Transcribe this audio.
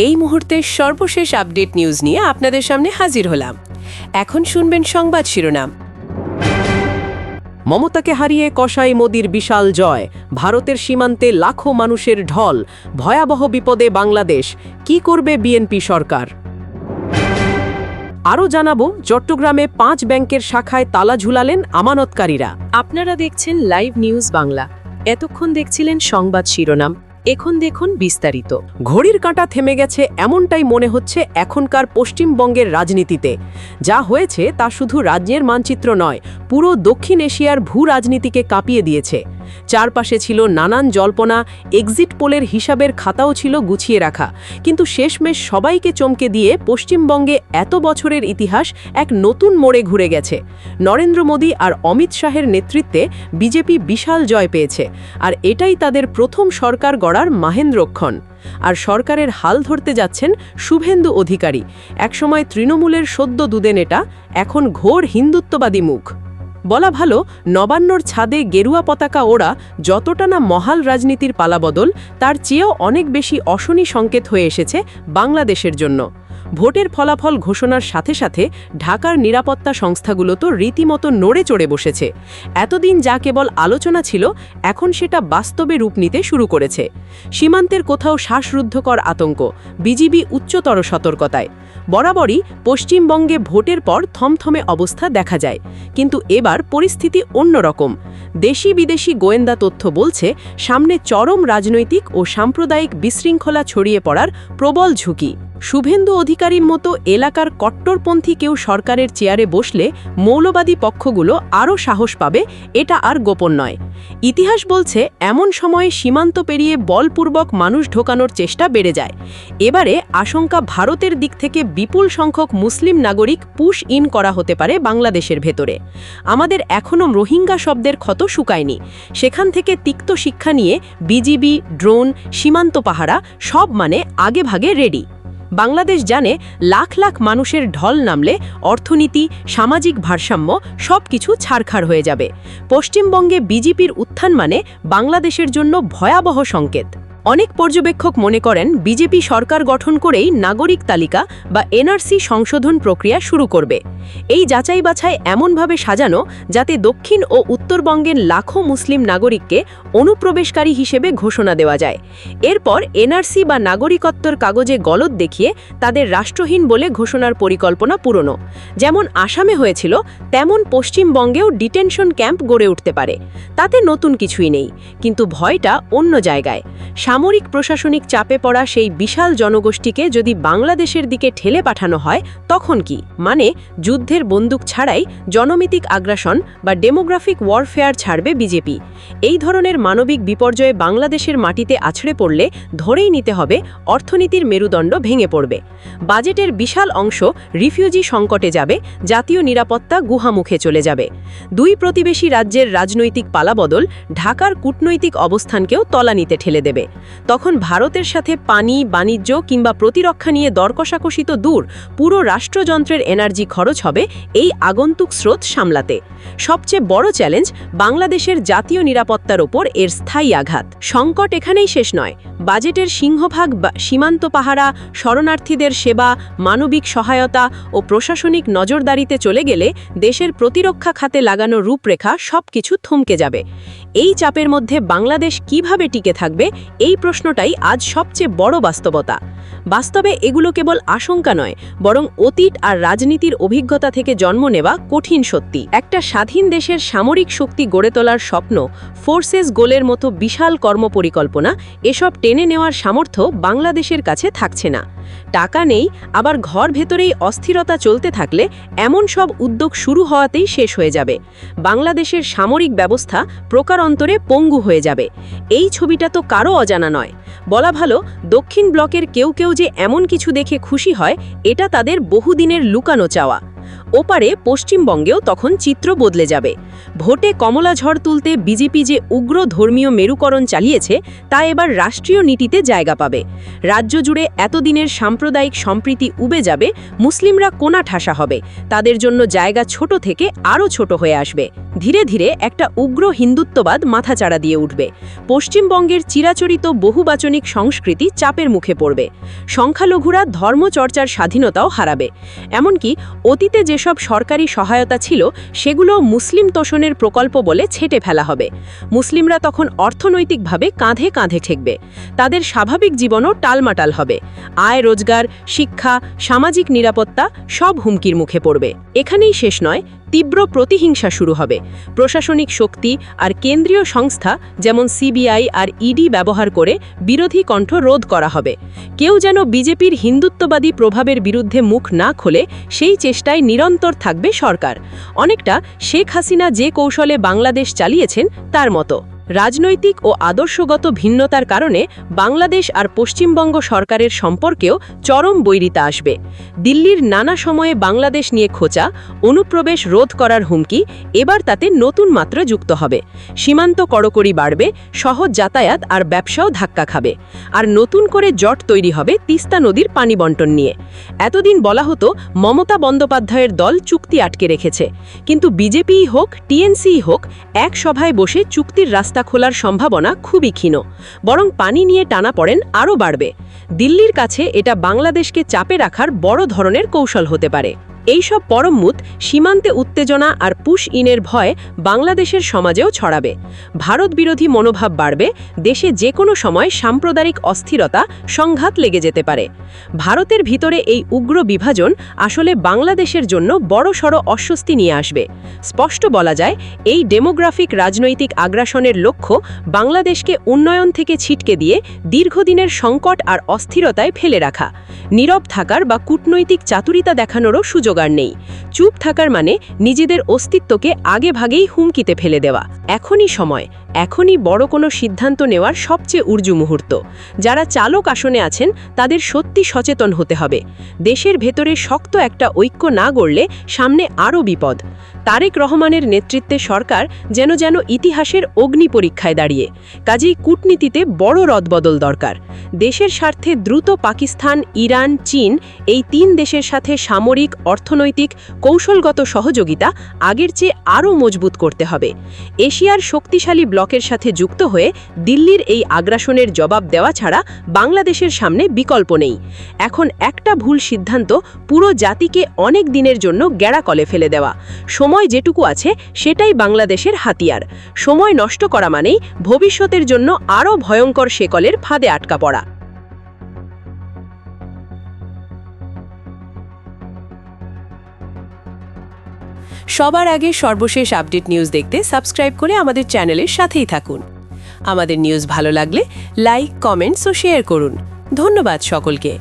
এই মুহূর্তের সর্বশেষ আপডেট নিউজ নিয়ে আপনাদের সামনে হাজির হলাম। এখন শুনবেন সংবাদ শিরোনাম। মমতাকে হারিয়ে কসাই মোদির বিশাল জয়, ভারতের সীমান্তে লাখো মানুষের ঢল, ভয়াবহ বিপদে বাংলাদেশ, কি করবে বিএনপি সরকার? আরও জানাবো, চট্টগ্রামে 5 ব্যাংকের শাখায় তালা ঝুলালেন আমানতকারীরা। আপনারা দেখছেন লাইভ নিউজ বাংলা। এতক্ষণ দেখছিলেন সংবাদ শিরোনাম, এখন দেখুন বিস্তারিত। ঘড়ির কাঁটা থেমে গেছে এমনটাই মনে হচ্ছে এখনকার পশ্চিমবঙ্গের রাজনীতিতে। যা হয়েছে তা শুধু রাজ্যের মানচিত্র নয়, পুরো দক্ষিণ এশিয়ার ভূ রাজনীতিকে কাঁপিয়ে দিয়েছে। চারপাশে ছিল নানান জল্পনা, এক্সিট পোলের হিসাবের খাতাও ছিল গুছিয়ে রাখা, কিন্তু শেষমেশ সবাইকে চমকে দিয়ে পশ্চিমবঙ্গে এত বছরের ইতিহাস এক নতুন মোড়ে ঘুরে গেছে। নরেন্দ্র মোদী আর অমিত শাহের নেতৃত্বে বিজেপি বিশাল জয় পেয়েছে, আর এটাই তাদের প্রথম সরকার গড়ার মাহেন্দ্রক্ষণ। আর সরকারের হাল ধরতে যাচ্ছেন শুভেন্দু অধিকারী, একসময় তৃণমূলের সদ্য দুধে নেতা, এখন ঘোর হিন্দুত্ববাদী মুখ। বলা ভালো, নবান্নর ছাদে গেরুয়া পতাকা ওড়া যতটা না মহাল রাজনীতির পালাবদল, তার চেয়েও অনেক বেশি অশনি সংকেত হয়ে এসেছে বাংলাদেশের জন্য। ভোটের ফলাফল ঘোষণার সাথে সাথে ঢাকার নিরাপত্তা সংস্থাগুলো তো রীতিমতো নড়ে চড়ে বসেছে। এতদিন যা কেবল আলোচনা ছিল, এখন সেটা বাস্তবে রূপ নিতে শুরু করেছে। সীমান্তের কোথাও শ্বাসরুদ্ধকর আতঙ্ক, বিজিবি উচ্চতর সতর্কতায়। বরাবরই পশ্চিমবঙ্গে ভোটের পর থমথমে অবস্থা দেখা যায়, কিন্তু এবার পরিস্থিতি অন্যরকম। দেশি বিদেশি গোয়েন্দা তথ্য বলছে, সামনে চরম রাজনৈতিক ও সাম্প্রদায়িক বিশৃঙ্খলা ছড়িয়ে পড়ার প্রবল ঝুঁকি। শুভেন্দু অধিকারীর মতো এলাকার কট্টরপন্থী কেউ সরকারের চেয়ারে বসলে মৌলবাদী পক্ষগুলো আরও সাহস পাবে, এটা আর গোপন নয়। ইতিহাস বলছে, এমন সময়ে সীমান্ত পেরিয়ে বলপূর্বক মানুষ ঢোকানোর চেষ্টা বেড়ে যায়। এবারে আশঙ্কা, ভারতের দিক থেকে বিপুল সংখ্যক মুসলিম নাগরিক পুশ ইন করা হতে পারে বাংলাদেশের ভেতরে। আমাদের এখনও রোহিঙ্গা শব্দের ক্ষত শুকায়নি। সেখান থেকে তিক্ত শিক্ষা নিয়ে বিজিবি, ড্রোন, সীমান্ত পাহারা সব মানে আগেভাগে রেডি। বাংলাদেশ জানে, লাখ লাখ মানুষের ঢল নামলে অর্থনীতি, সামাজিক ভারসাম্য সব কিছু ছারখার হয়ে যাবে। পশ্চিমবঙ্গে বিজেপির উত্থান মানে বাংলাদেশের জন্য ভয়াবহ সংকেত। অনেক পর্যবেক্ষক মনে করেন, বিজেপি সরকার গঠন করেই নাগরিক তালিকা বা এনআরসি সংশোধন প্রক্রিয়া শুরু করবে। এই যাচাই বাছাই এমনভাবে সাজানো যাতে দক্ষিণ ও উত্তরবঙ্গের লাখো মুসলিম নাগরিককে অনুপ্রবেশকারী হিসেবে ঘোষণা দেওয়া যায়। এরপর এনআরসি বা নাগরিকত্বর কাগজে গলদ দেখিয়ে তাদের রাষ্ট্রহীন বলে ঘোষণার পরিকল্পনা পুরনো। যেমন আসামে হয়েছিল, তেমন পশ্চিমবঙ্গেও ডিটেনশন ক্যাম্প গড়ে উঠতে পারে। তাতে নতুন কিছুই নেই, কিন্তু ভয়টা অন্য জায়গায়। সামরিক প্রশাসনিক চাপে পড়া সেই বিশাল জনগোষ্ঠীকে যদি বাংলাদেশের দিকে ঠেলে পাঠানো হয়, তখন কি? মানে যুদ্ধের বন্দুক ছাড়াই জনমিতিক আগ্রাসন বা ডেমোগ্রাফিক ওয়ারফেয়ার ছাড়বে বিজেপি। এই ধরনের মানবিক বিপর্যয়ে বাংলাদেশের মাটিতে আছড়ে পড়লে ধরেই নিতে হবে, অর্থনীতির মেরুদণ্ড ভেঙে পড়বে। বাজেটের বিশাল অংশ রিফিউজি সংকটে যাবে, জাতীয় নিরাপত্তা গুহামুখে চলে যাবে। দুই প্রতিবেশী রাজ্যের রাজনৈতিক পালাবদল ঢাকার কূটনৈতিক অবস্থানকেও তলানিতে ঠেলে দেবে। তখন ভারতের সাথে পানি, বাণিজ্য কিংবা প্রতিরক্ষা নিয়ে দরকষাকষি তো দূর, পুরো রাষ্ট্রযন্ত্রের এনার্জি খরচ হবে এই আগন্তুক স্রোত সামলাতে। সবচেয়ে বড় চ্যালেঞ্জ, বাংলাদেশের জাতীয় নিরাপত্তার ওপর এর স্থায়ী আঘাত। সংকট এখানেই শেষ নয়। বাজেটের সিংহভাগ সীমান্ত পাহারা, শরণার্থীদের সেবা, মানবিক সহায়তা ও প্রশাসনিক নজরদারিতে চলে গেলে দেশের প্রতিরক্ষা খাতে লাগানো রূপরেখা সবকিছু থমকে যাবে। এই চাপের মধ্যে বাংলাদেশ কিভাবে টিকে থাকবে, এই প্রশ্নটাই আজ সবচেয়ে বড় বাস্তবতা। বাস্তবে এগুলো কেবল আশঙ্কা নয়, বরং অতীত আর রাজনীতির অভিজ্ঞতা থেকে জন্ম নেওয়া কঠিন সত্যি। একটা স্বাধীন দেশের সামরিক শক্তি গড়ে তোলার স্বপ্ন, ফোর্সেস গোলের মতো বিশাল কর্মপরিকল্পনা, এসব টেনে নেওয়ার সামর্থ্য বাংলাদেশের কাছে থাকছে না। টাকা নেই, আবার ঘর ভেতরেই অস্থিরতা চলতে থাকলে এমন সব উদ্যোগ শুরু হওয়াতেই শেষ হয়ে যাবে। বাংলাদেশের সামরিক ব্যবস্থা প্রকারান্তরে পঙ্গু হয়ে যাবে। এই ছবিটা তো কারও অজানা নয়। বলা ভালো, দক্ষিণ ব্লকের কেউ কেউ যে এমন কিছু দেখে খুশি হয়, এটা তাদের বহুদিনের লুকানো চাওয়া। ওপারে পশ্চিমবঙ্গেও তখন চিত্র বদলে যাবে। ভোটে কমলা ঝড় তুলতে বিজেপি যে উগ্র ধর্মীয় মেরুকরণ চালিয়েছে তা এবার রাষ্ট্রীয় নীতিতে জায়গা পাবে। রাজ্য জুড়ে এতদিনের সাম্প্রদায়িক সম্প্রীতি উবে যাবে, মুসলিমরা কোণাঠাসা হবে, তাদের জন্য জায়গা ছোট থেকে আরও ছোট হয়ে আসবে। ধীরে ধীরে একটা উগ্র হিন্দুত্ববাদ মাথাচাড়া দিয়ে উঠবে। পশ্চিমবঙ্গের চিরাচরিত বহুবাচনিক সংস্কৃতি চাপের মুখে পড়বে। সংখ্যালঘুরা ধর্মচর্চার স্বাধীনতাও হারাবে। এমনকি অতীতে যেসব সরকারি সহায়তা ছিল সেগুলো মুসলিম তোষণের প্রকল্প বলে ছেঁটে ফেলা হবে। মুসলিমরা তখন অর্থনৈতিকভাবে কাঁধে কাঁধে ঠেকবে। তাদের স্বাভাবিক জীবনও টালমাটাল হবে। আয়, রোজগার, শিক্ষা, সামাজিক নিরাপত্তা সব হুমকির মুখে পড়বে। এখানেই শেষ নয়, তীব্র প্রতিহিংসা শুরু হবে। প্রশাসনিক শক্তি আর কেন্দ্রীয় সংস্থা যেমন সিবিআই আর ইডি ব্যবহার করে বিরোধী কণ্ঠ রোধ করা হবে। কেউ যেন বিজেপির হিন্দুত্ববাদী প্রভাবের বিরুদ্ধে মুখ না খোলে সেই চেষ্টায় নিরন্তর থাকবে সরকার। অনেকটা শেখ হাসিনা যে কৌশলে বাংলাদেশ চালিয়েছেন তার মতো। রাজনৈতিক ও আদর্শগত ভিন্নতার কারণে বাংলাদেশ আর পশ্চিমবঙ্গ সরকারের সম্পর্কেও চরম বৈরিতা আসবে। দিল্লির নানা সময়ে বাংলাদেশ নিয়ে খোঁচা, অনুপ্রবেশ রোধ করার হুমকি এবার তাতে নতুন মাত্রা যুক্ত হবে। সীমান্ত কড়কড়ি বাড়বে, সহজ যাতায়াত আর ব্যবসাও ধাক্কা খাবে। আর নতুন করে জট তৈরি হবে তিস্তা নদীর পানি বণ্টন নিয়ে। এতদিন বলা হতো মমতা বন্দ্যোপাধ্যায়ের দল চুক্তি আটকে রেখেছে, কিন্তু বিজেপিই হোক টিএমসিই হোক এক সভায় বসে চুক্তির রাস্তা খোলার সম্ভাবনা খুবই ক্ষীণ। বরং পানি নিয়ে টানাপড়েন আরও বাড়বে। দিল্লির কাছে এটা বাংলাদেশকে চাপে রাখার বড় ধরনের কৌশল হতে পারে। এইসব পরমমুত সীমান্তে উত্তেজনা আর পুশ ইনের ভয় বাংলাদেশের সমাজেও ছড়াবে। ভারত বিরোধী মনোভাব বাড়বে। দেশে যে কোনো সময় সাম্প্রদায়িক অস্থিরতা, সংঘাত লেগে যেতে পারে। ভারতের ভিতরে এই উগ্র বিভাজন আসলে বাংলাদেশের জন্য বড়সড় অস্বস্তি নিয়ে আসবে। স্পষ্ট বলা যায়, এই ডেমোগ্রাফিক রাজনৈতিক আগ্রাসনের লক্ষ্য বাংলাদেশকে উন্নয়ন থেকে ছিটকে দিয়ে দীর্ঘদিনের সংকট আর অস্থিরতায় ফেলে রাখা। নীরব থাকার বা কূটনৈতিক চাতুরিতা দেখানোরও সুযোগ আর নেই। চুপ থাকার মানে নিজেদের অস্তিত্বকে আগেভাগেই হুমকিতে ফেলে দেওয়া। এখনই সময়, এখনই বড় কোনো সিদ্ধান্ত নেওয়ার সবচেয়ে উর্জু মুহূর্ত। যারা চালক আসনে আছেন তাদের সত্যি সচেতন হতে হবে। দেশের ভেতরে শক্ত একটা ঐক্য না গড়লে সামনে আরও বিপদ। তারেক রহমানের নেতৃত্বে সরকার যেন ইতিহাসের অগ্নি পরীক্ষায় দাঁড়িয়ে। কাজেই কূটনীতিতে বড় রদবদল দরকার। দেশের স্বার্থে দ্রুত পাকিস্তান, ইরান, চীন এই তিন দেশের সাথে সামরিক, অর্থনৈতিক, কৌশলগত সহযোগিতা আগের চেয়ে আরও মজবুত করতে হবে। এশিয়ার শক্তিশালী ব্লকের সাথে যুক্ত হয়ে দিল্লির এই আগ্রাসনের জবাব দেওয়া ছাড়া বাংলাদেশের সামনে বিকল্প নেই। এখন একটা ভুল সিদ্ধান্ত পুরো জাতিকে অনেক দিনের জন্য গ্যাড়াকলে ফেলে দেওয়া। সময় যেটুকু আছে সেটাই বাংলাদেশের হাতিয়ার। সময় নষ্ট করা মানেই ভবিষ্যতের জন্য আরও ভয়ঙ্কর শেকলের ফাঁদে আটকা পড়া। সবার আগে সর্বশেষ আপডেট নিউজ দেখতে সাবস্ক্রাইব করে আমাদের চ্যানেলের সাথেই থাকুন। আমাদের নিউজ ভালো লাগলে লাইক, কমেন্টস ও শেয়ার করুন। ধন্যবাদ সকলকে।